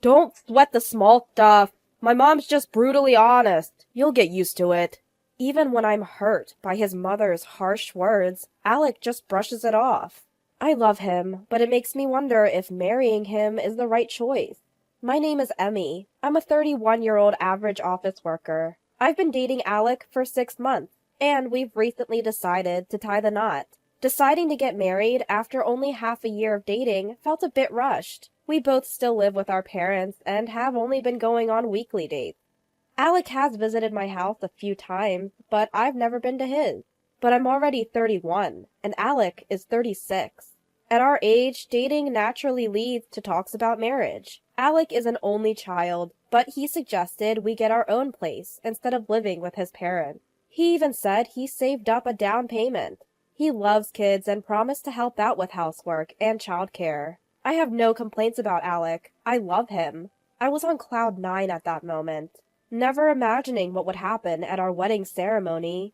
Don't sweat the small stuff. My mom's just brutally honest. You'll get used to it. Even when I'm hurt by his mother's harsh words, Alec just brushes it off. I love him, but it makes me wonder if marrying him is the right choice. My name is Emmy. I'm a 31-year-old average office worker. I've been dating Alec for 6 months, and we've recently decided to tie the knot. Deciding to get married after only half a year of dating felt a bit rushed. We both still live with our parents and have only been going on weekly dates. Alec has visited my house a few times, but I've never been to his. But I'm already 31, and Alec is 36. At our age, dating naturally leads to talks about marriage. Alec is an only child, but he suggested we get our own place instead of living with his parents. He even said he saved up a down payment. He loves kids and promised to help out with housework and childcare. I have no complaints about Alec. I love him. I was on cloud 9 at that moment, never imagining what would happen at our wedding ceremony.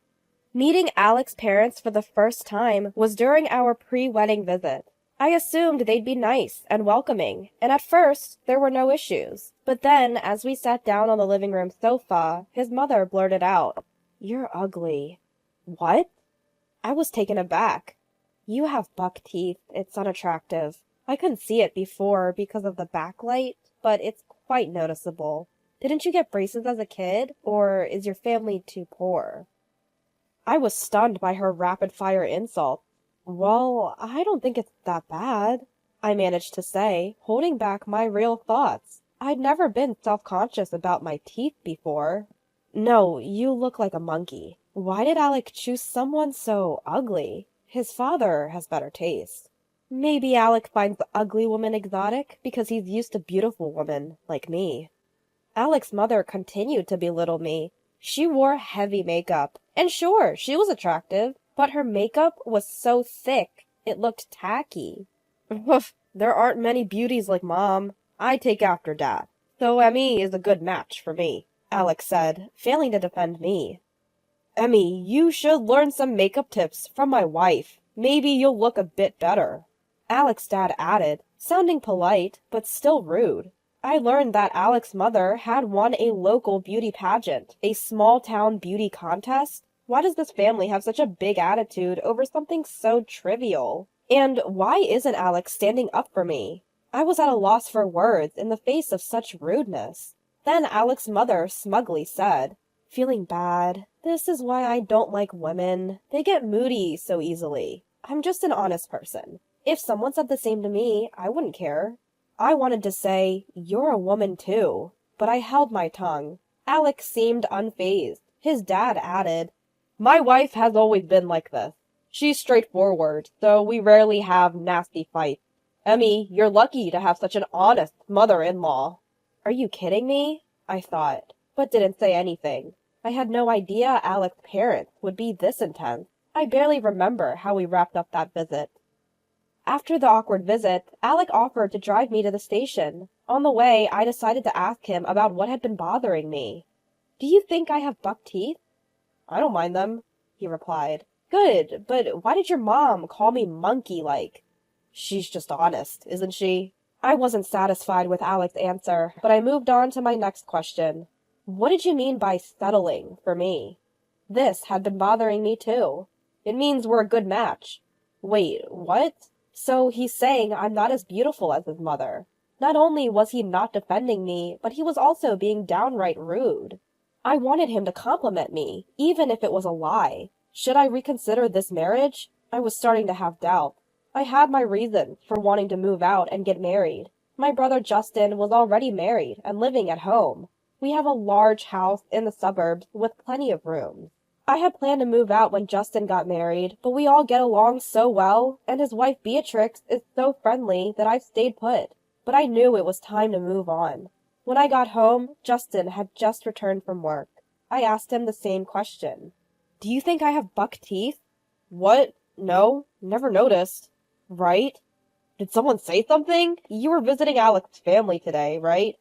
Meeting Alec's parents for the first time was during our pre-wedding visit. I assumed they'd be nice and welcoming, and at first there were no issues. But then, as we sat down on the living room sofa, his mother blurted out, "You're ugly." What? I was taken aback. You have buck teeth. It's unattractive. I couldn't see it before because of the backlight, but it's quite noticeable. Didn't you get braces as a kid, or is your family too poor? I was stunned by her rapid-fire insult. Well, I don't think it's that bad, I managed to say, holding back my real thoughts. I'd never been self-conscious about my teeth before. No, you look like a monkey. Why did Alec choose someone so ugly? His father has better taste. Maybe Alec finds the ugly woman exotic because he's used to beautiful women like me. Alec's mother continued to belittle me. She wore heavy makeup, and sure, she was attractive, but her makeup was so thick, it looked tacky. Woof, there aren't many beauties like Mom. I take after Dad, so Emmy is a good match for me, Alec said, failing to defend me. Emmy, you should learn some makeup tips from my wife. Maybe you'll look a bit better, Alec's dad added, sounding polite, but still rude. I learned that Alec's mother had won a local beauty pageant, a small-town beauty contest. Why does this family have such a big attitude over something so trivial? And why isn't Alec standing up for me? I was at a loss for words in the face of such rudeness. Then Alec's mother smugly said, "Feeling bad. This is why I don't like women. They get moody so easily. I'm just an honest person. If someone said the same to me, I wouldn't care." I wanted to say, "You're a woman too," but I held my tongue. Alec seemed unfazed. His dad added, "My wife has always been like this. She's straightforward, so we rarely have nasty fights. Emmy, you're lucky to have such an honest mother-in-law." Are you kidding me? I thought, but didn't say anything. I had no idea Alec's parents would be this intense. I barely remember how we wrapped up that visit. After the awkward visit, Alec offered to drive me to the station. On the way, I decided to ask him about what had been bothering me. "Do you think I have buck teeth?" "I don't mind them," he replied. "Good, but why did your mom call me monkey-like?" "She's just honest, isn't she?" I wasn't satisfied with Alec's answer, but I moved on to my next question. What did you mean by settling for me? This had been bothering me too. It means we're a good match. Wait, what? So he's saying I'm not as beautiful as his mother. Not only was he not defending me, but he was also being downright rude. I wanted him to compliment me, even if it was a lie. Should I reconsider this marriage? I was starting to have doubt. I had my reasons for wanting to move out and get married. My brother Justin was already married and living at home. We have a large house in the suburbs with plenty of rooms. I had planned to move out when Justin got married, but we all get along so well, and his wife Beatrix is so friendly that I've stayed put. But I knew it was time to move on. When I got home, Justin had just returned from work. I asked him the same question. "Do you think I have buck teeth?" "What? No, never noticed." "Right? Did someone say something? You were visiting Alec's family today, right?"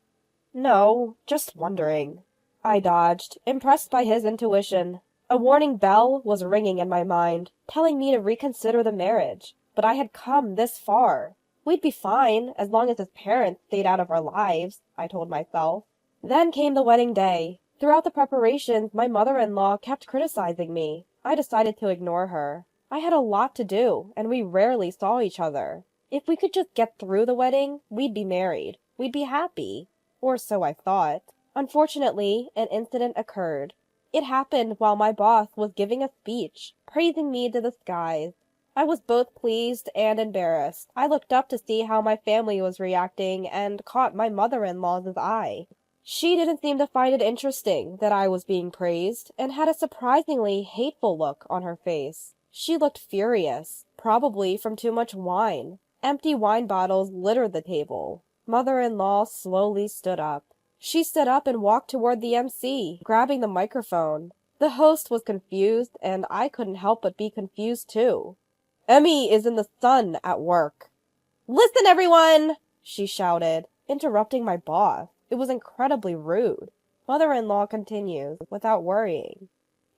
"No, just wondering." I dodged, impressed by his intuition. A warning bell was ringing in my mind, telling me to reconsider the marriage. But I had come this far. We'd be fine as long as his parents stayed out of our lives, I told myself. Then came the wedding day. Throughout the preparations, my mother-in-law kept criticizing me. I decided to ignore her. I had a lot to do, and we rarely saw each other. If we could just get through the wedding, we'd be married. We'd be happy. Or so I thought. Unfortunately, an incident occurred. It happened while my boss was giving a speech, praising me to the skies. I was both pleased and embarrassed. I looked up to see how my family was reacting and caught my mother-in-law's eye. She didn't seem to find it interesting that I was being praised and had a surprisingly hateful look on her face. She looked furious, probably from too much wine. Empty wine bottles littered the table. Mother-in-law slowly stood up. She stood up and walked toward the MC, grabbing the microphone. The host was confused, and I couldn't help but be confused too. Emmy is in the sun at work. Listen, everyone, she shouted, interrupting my boss. It was incredibly rude. Mother-in-law continues, without worrying.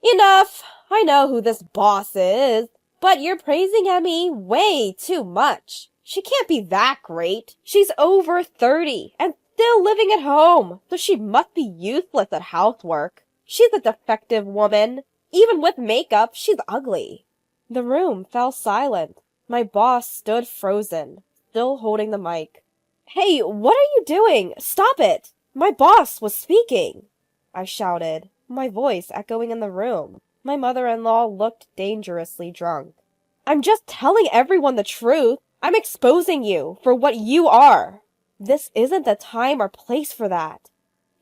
Enough! I know who this boss is, but you're praising Emmy way too much. She can't be that great. She's over 30 and still living at home, so she must be useless at housework. She's a defective woman. Even with makeup, she's ugly. The room fell silent. My boss stood frozen, still holding the mic. Hey, what are you doing? Stop it! My boss was speaking, I shouted, my voice echoing in the room. My mother-in-law looked dangerously drunk. I'm just telling everyone the truth. I'm exposing you for what you are. This isn't the time or place for that.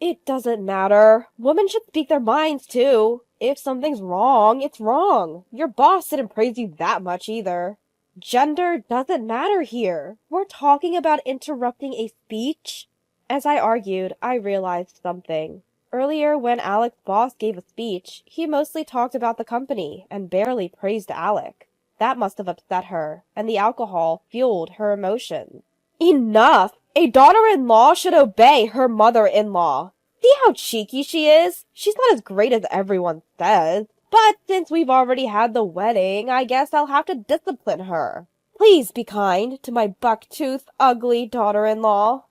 It doesn't matter. Women should speak their minds too. If something's wrong, it's wrong. Your boss didn't praise you that much either. Gender doesn't matter here. We're talking about interrupting a speech. As I argued, I realized something. Earlier, when Alec's boss gave a speech, he mostly talked about the company and barely praised Alec. That must have upset her, and the alcohol fueled her emotions. Enough! A daughter-in-law should obey her mother-in-law. See how cheeky she is? She's not as great as everyone says. But since we've already had the wedding, I guess I'll have to discipline her. Please be kind to my buck-toothed, ugly daughter-in-law.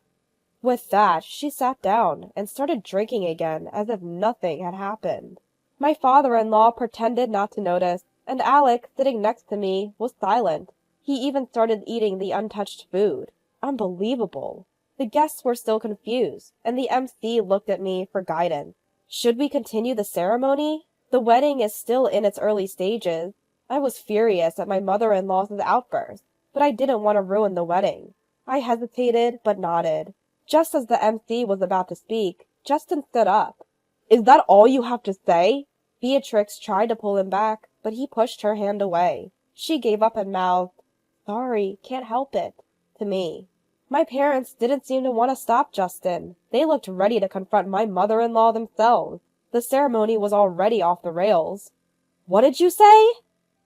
With that, she sat down and started drinking again as if nothing had happened. My father-in-law pretended not to notice, and Alec, sitting next to me, was silent. He even started eating the untouched food. Unbelievable. The guests were still confused, and the MC looked at me for guidance. Should we continue the ceremony? The wedding is still in its early stages. I was furious at my mother-in-law's outburst, but I didn't want to ruin the wedding. I hesitated, but nodded. Just as the MC was about to speak, Justin stood up. Is that all you have to say? Beatrix tried to pull him back, but he pushed her hand away. She gave up and mouthed, Sorry, can't help it, to me. My parents didn't seem to want to stop Justin. They looked ready to confront my mother-in-law themselves. The ceremony was already off the rails. What did you say?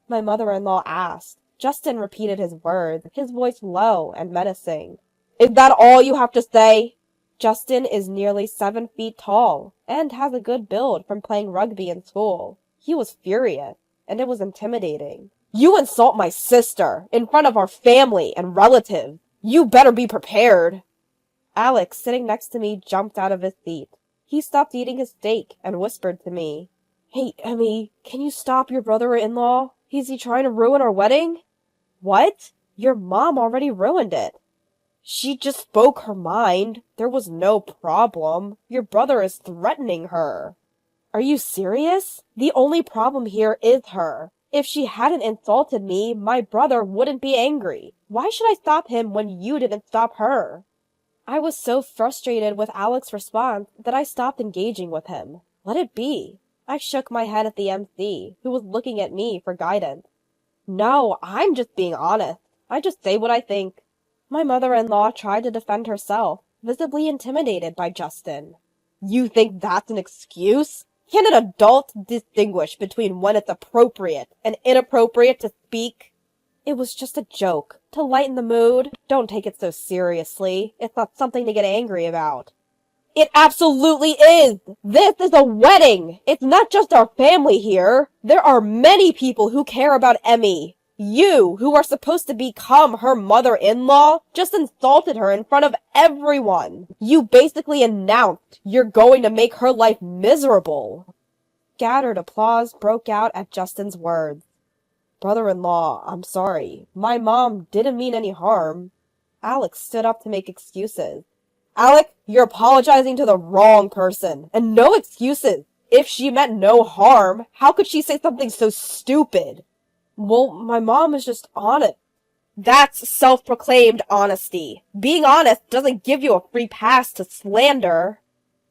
My mother-in-law asked. Justin repeated his words, his voice low and menacing. Is that all you have to say? Justin is nearly 7 feet tall and has a good build from playing rugby in school. He was furious, and it was intimidating. You insult my sister in front of our family and relatives. You better be prepared. Alex, sitting next to me, jumped out of his seat. He stopped eating his steak and whispered to me, Hey, Emmy, can you stop your brother-in-law? Is he trying to ruin our wedding? What? Your mom already ruined it. She just spoke her mind. There was no problem. Your brother is threatening her. Are you serious? The only problem here is her. If she hadn't insulted me, my brother wouldn't be angry. Why should I stop him when you didn't stop her? I was so frustrated with Alex's response that I stopped engaging with him. Let it be. I shook my head at the MC, who was looking at me for guidance. No, I'm just being honest. I just say what I think. My mother-in-law tried to defend herself, visibly intimidated by Justin. You think that's an excuse? Can an adult distinguish between when it's appropriate and inappropriate to speak? It was just a joke, to lighten the mood. Don't take it so seriously. It's not something to get angry about. It absolutely is! This is a wedding! It's not just our family here. There are many people who care about Emmy. You, who are supposed to become her mother-in-law, just insulted her in front of everyone. You basically announced you're going to make her life miserable. Scattered applause broke out at Justin's words. Brother-in-law, I'm sorry. My mom didn't mean any harm. Alex stood up to make excuses. Alec, you're apologizing to the wrong person. And no excuses. If she meant no harm, how could she say something so stupid? Well, my mom is just honest. That's self-proclaimed honesty. Being honest doesn't give you a free pass to slander.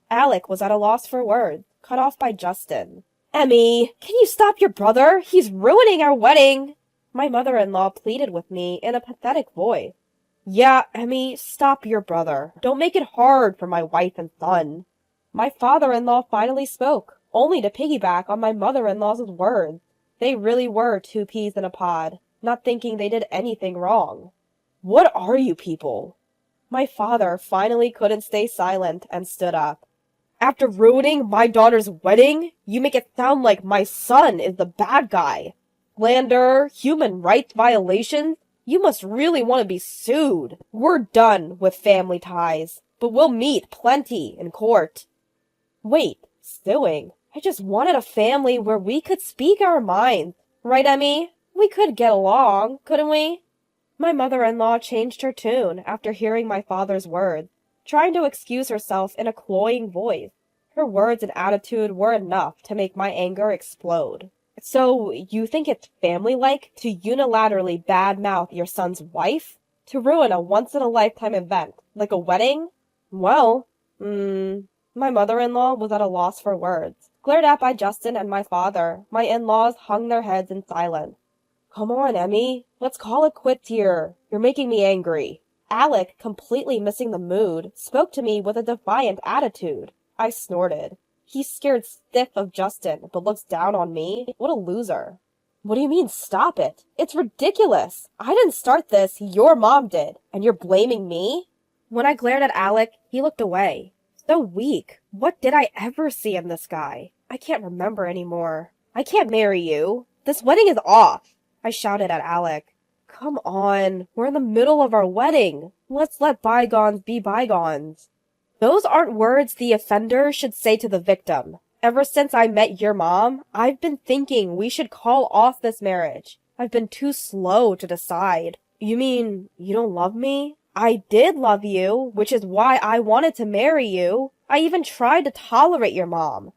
Alec was at a loss for words, cut off by Justin. Emmy, can you stop your brother? He's ruining our wedding. My mother-in-law pleaded with me in a pathetic voice. Yeah, Emmy, stop your brother. Don't make it hard for my wife and son. My father-in-law finally spoke, only to piggyback on my mother-in-law's words. They really were two peas in a pod, not thinking they did anything wrong. What are you people? My father finally couldn't stay silent and stood up. After ruining my daughter's wedding, you make it sound like my son is the bad guy. Slander, human rights violations, you must really want to be sued. We're done with family ties, but we'll meet plenty in court. Wait, suing? I just wanted a family where we could speak our minds. Right, Emmy? We could get along, couldn't we? My mother-in-law changed her tune after hearing my father's words, trying to excuse herself in a cloying voice. Her words and attitude were enough to make my anger explode. So, you think it's family-like to unilaterally badmouth your son's wife? To ruin a once-in-a-lifetime event, like a wedding? Well, my mother-in-law was at a loss for words. Glared at by Justin and my father, my in-laws hung their heads in silence. Come on, Emmy. Let's call it quits here. You're making me angry. Alec, completely missing the mood, spoke to me with a defiant attitude. I snorted. He's scared stiff of Justin, but looks down on me. What a loser. What do you mean, stop it? It's ridiculous. I didn't start this, your mom did, and you're blaming me? When I glared at Alec, he looked away. So weak. What did I ever see in this guy? I can't remember anymore. I can't marry you. This wedding is off. I shouted at Alec. Come on, we're in the middle of our wedding. Let's let bygones be bygones. Those aren't words the offender should say to the victim. Ever since I met your mom, I've been thinking we should call off this marriage. I've been too slow to decide. You mean you don't love me? I did love you, which is why I wanted to marry you. I even tried to tolerate your mom.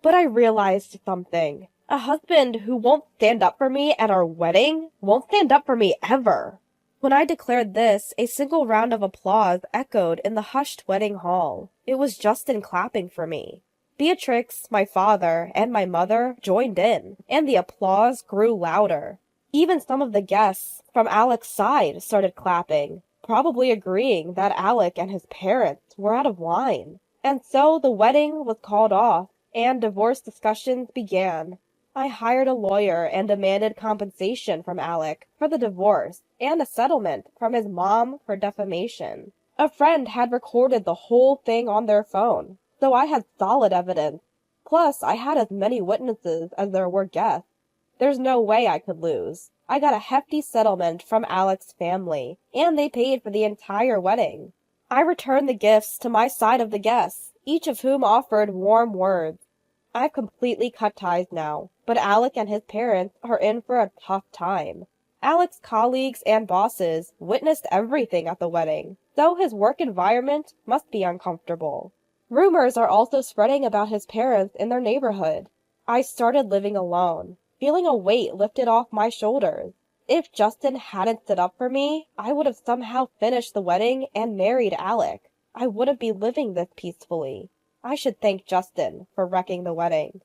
But I realized something. A husband who won't stand up for me at our wedding won't stand up for me ever. When I declared this, a single round of applause echoed in the hushed wedding hall. It was Justin clapping for me. Beatrix, my father, and my mother joined in, and the applause grew louder. Even some of the guests from Alec's side started clapping, probably agreeing that Alec and his parents were out of line. And so the wedding was called off, and divorce discussions began. I hired a lawyer and demanded compensation from Alec for the divorce and a settlement from his mom for defamation. A friend had recorded the whole thing on their phone, so I had solid evidence. Plus, I had as many witnesses as there were guests. There's no way I could lose. I got a hefty settlement from Alec's family, and they paid for the entire wedding. I returned the gifts to my side of the guests, each of whom offered warm words. I've completely cut ties now, but Alec and his parents are in for a tough time. Alec's colleagues and bosses witnessed everything at the wedding, so his work environment must be uncomfortable. Rumors are also spreading about his parents in their neighborhood. I started living alone, feeling a weight lifted off my shoulders. If Justin hadn't stood up for me, I would have somehow finished the wedding and married Alec. I wouldn't be living this peacefully. I should thank Justin for wrecking the wedding.